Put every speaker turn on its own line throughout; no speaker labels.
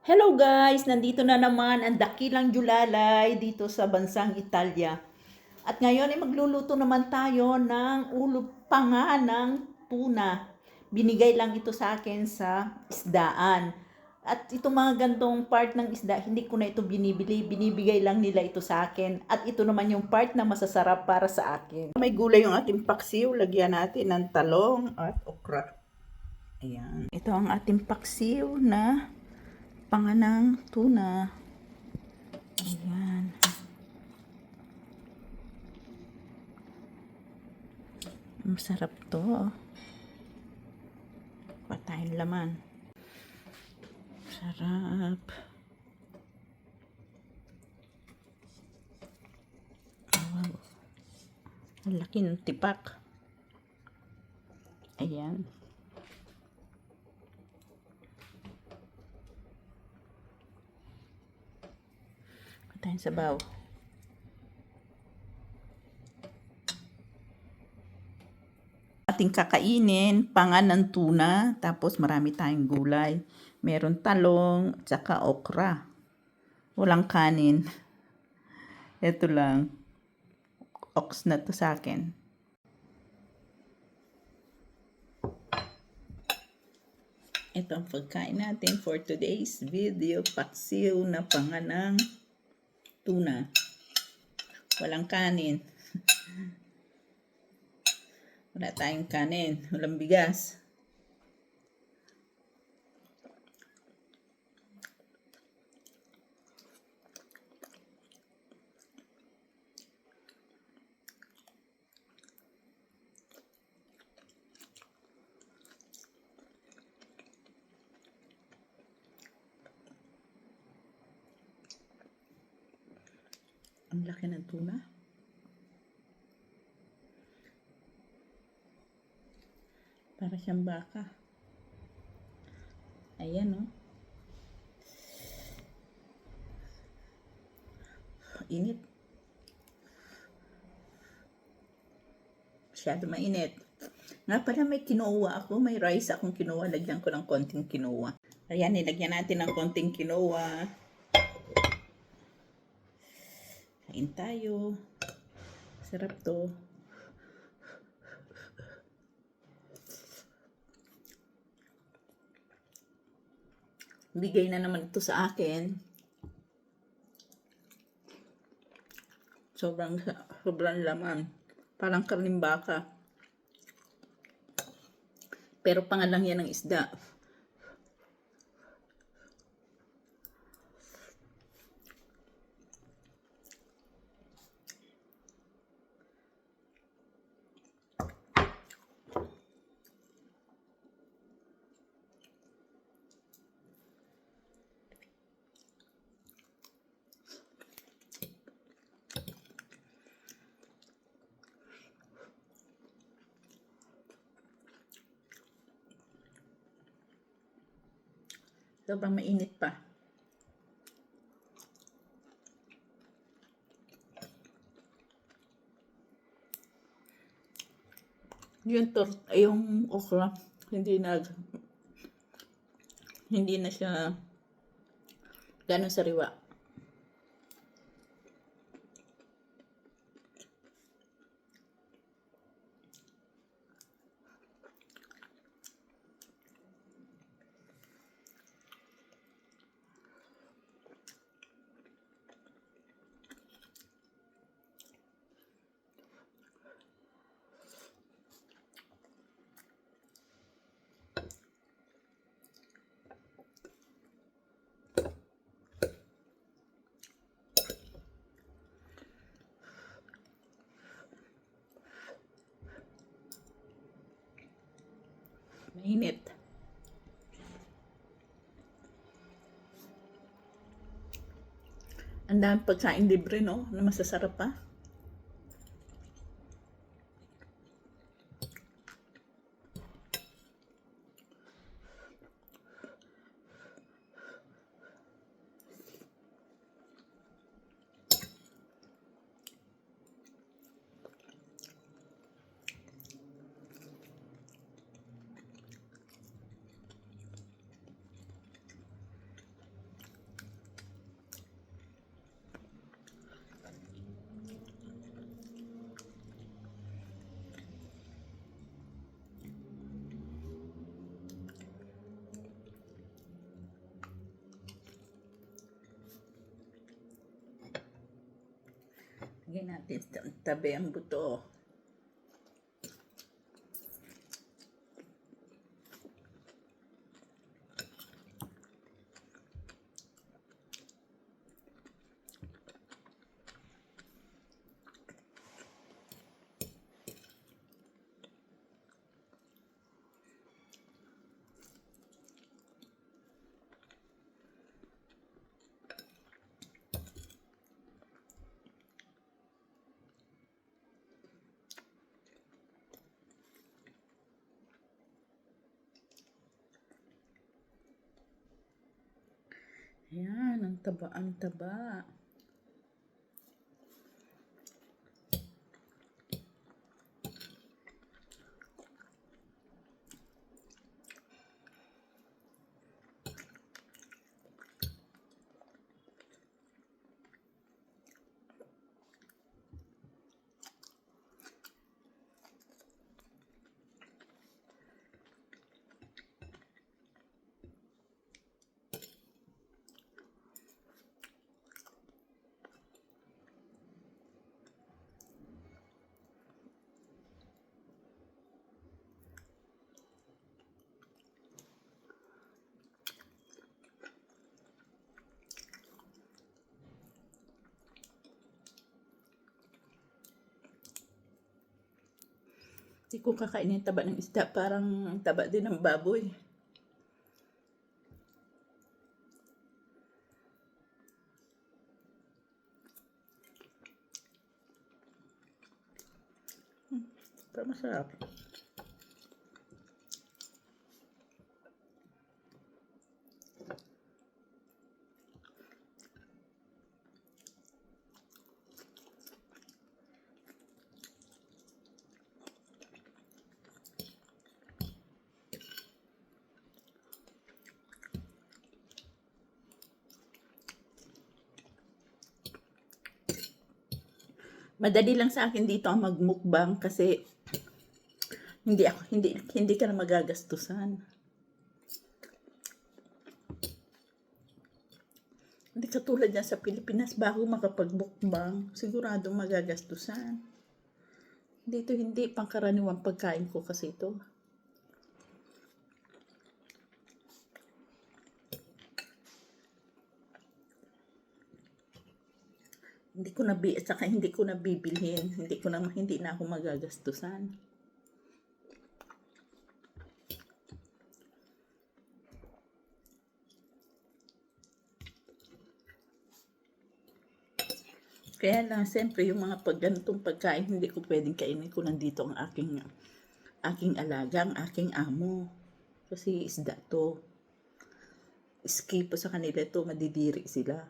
Hello guys! Nandito na naman ang dakilang Julalay dito sa bansang Italia. At ngayon ay magluluto naman tayo ng ulo panga ng tuna. Binigay lang ito sa akin sa isdaan. At itong mga gantong part ng isda, hindi ko na ito binibili. Binibigay lang nila ito sa akin. At ito naman yung part na masasarap para sa akin. May gulay yung ating paksiw. Lagyan natin ng talong at okra. Ayan. Ito ang ating paksiw na panganang tuna. Ayan. Masarap to. Patayin laman. Sarap. Wow. Ang laki ng tipak. Ayan. Patayin sabaw. Ating kakainin, pangan ng tuna, tapos marami tayong gulay. Meron talong, tsaka okra. Walang kanin. Ito lang. Ox na to sa akin. Ito ang pagkain natin for today's video. Paksiw na panganang tuna. Walang kanin. Wala tayong kanin. Walang bigas. Ang laki ng tuna. Para siyang baka. Ayan, oh. Init. Masyado mainit. Nga pala may kinuha ako. May rice akong kinuha. Lagyan ko ng konting kinuha. Ayan, nilagyan natin ng konting kinuha. Kain tayo. Sarap to. Bigay na naman ito sa akin. Sobrang laman. Parang karning baka. Pero pangalang yan ng isda. Sobrang mainit pa. Yung okra, hindi na siya ganun sariwa. Mainit. Ang dami pagkain libre, no? Na masasarap pa. Tabi ang buto. Ayan, ang taba, ang taba. Hindi ko kakain yung taba ng isda. Parang taba din ng baboy. Pero masarap. Madali lang sa akin dito ang magmukbang kasi hindi ka na magagastusan. Hindi katulad yan sa Pilipinas, bago makapagmukbang, siguradong magagastusan. Dito hindi, pangkaraniwang pagkain ko kasi ito. At saka hindi ko na bibilhin, hindi na ako magagastusan. Kaya lang, siyempre, yung mga ganitong pagkain, hindi ko pwedeng kainin ko nandito ang aking alaga, ang aking amo. Kasi isda to. Skip sa kanila to, madidiri sila.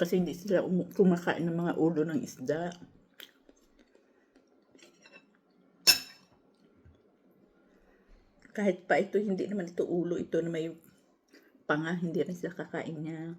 Kasi hindi sila kumakain ng mga ulo ng isda. Kahit pa ito, hindi naman ito ulo, ito na may panga, hindi rin sila kakain niya.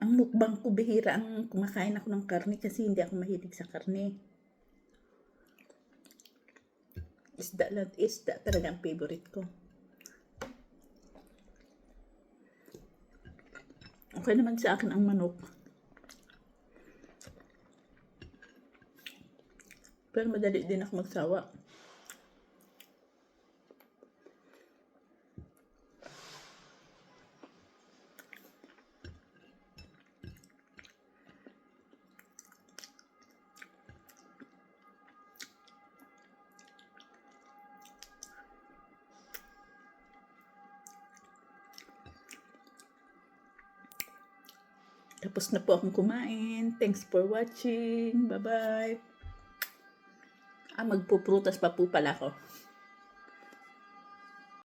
Ang mukbang ko, bihira ang kumakain ako ng karne kasi hindi ako mahilig sa karne. Isda talaga ang favorite ko. Okay naman sa akin ang manok. Pero madali din ako magsawa. Tapos na po akong kumain. Thanks for watching. Bye-bye. Magpuprutas pa po pala ako.